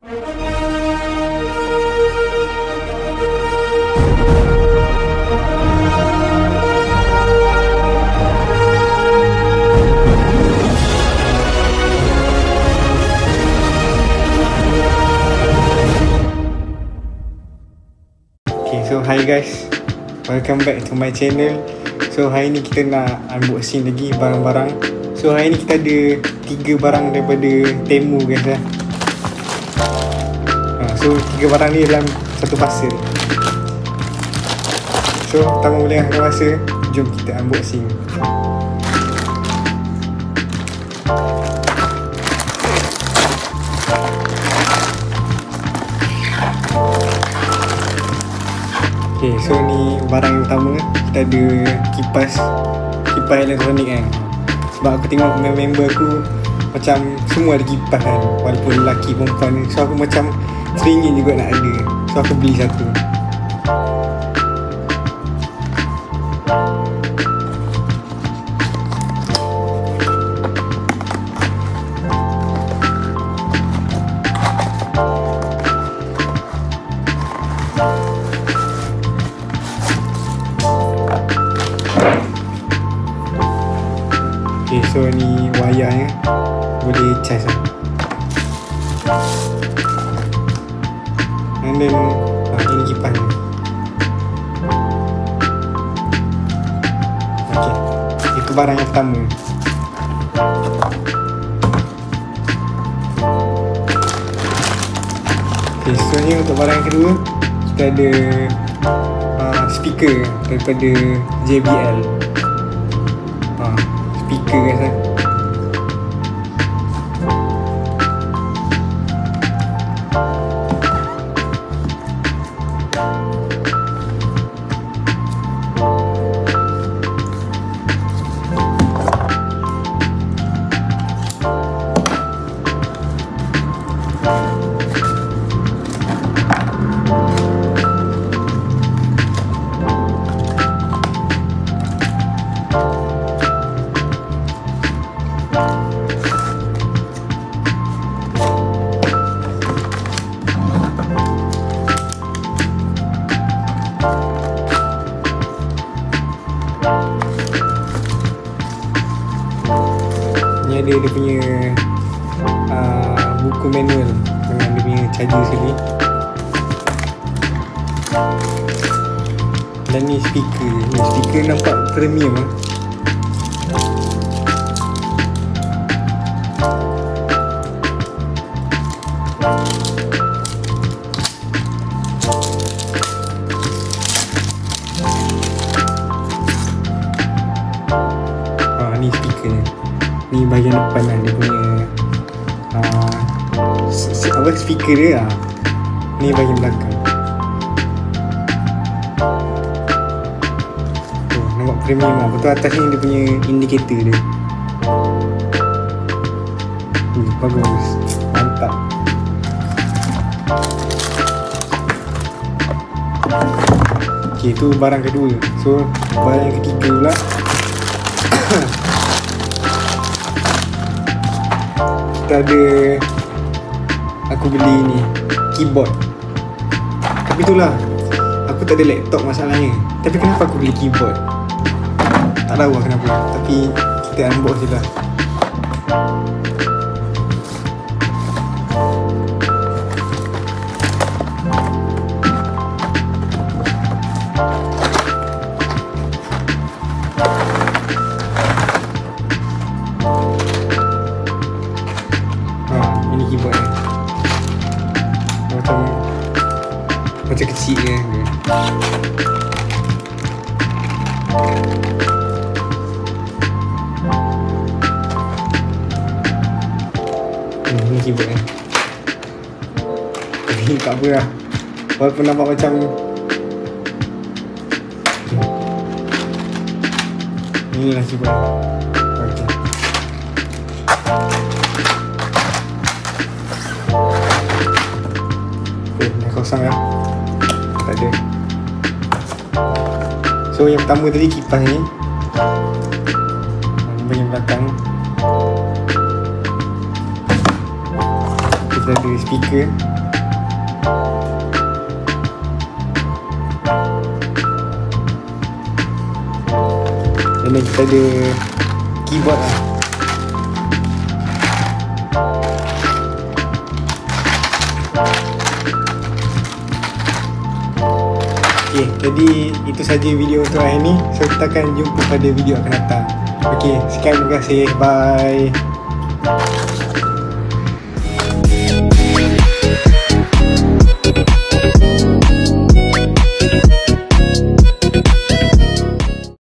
So hi guys, welcome back to my channel. So hari ni kita nak unboxing lagi barang-barang. So hari ni kita ada 3 barang daripada Temu guys lah. So 3 barang ni dalam satu parcel. So tanpa melengahkan masa, jom kita unboxing. Okay, so ni barang yang pertama. Kita ada kipas elektronik kan. Sebab aku tengok member aku macam semua ada kipas kan, walaupun lelaki perempuan ni. So aku macam teringin juga nak ada. So aku beli satu. Okay, so ni wayarnya boleh charge lah. And then ini kipasnya. Okay, itu barang yang pertama. Okay, so ni untuk barang yang kedua, kita ada speaker daripada JBL. Speaker guys lah. Ni ada dia punya buku manual dengan dia punya charger sini. Dan ni speaker. Ni speaker nampak premium lah. Ni speaker ni bahagian depan lah dia punya apa speaker dia lah. Ni bahagian belakang. Nampak premium lah. Betul atas ni dia punya indikator dia. Bagus, mantap. Okay, tu barang kedua. So barang yang ketiga pula kita ada, aku beli ni keyboard. Tapi itulah, aku tak ada laptop masalahnya. Tapi kenapa aku beli keyboard? Tak tahu lah kenapa. Tapi kita unbox je lah. Ini keyboard ni macam kecil je. Ni keyboard ni. Tapi tak apa lah, walaupun nampak macam inilah keyboard. Okay, dah kosong lah. Tak ada. So yang pertama tadi kipas ni, bahagian belakang. Kita ada speaker. Dan then kita ada keyboard lah. Okay, jadi itu saja video untuk hari ni. So kita akan jumpa pada video akan datang. Okay, sekian, terima kasih. Bye.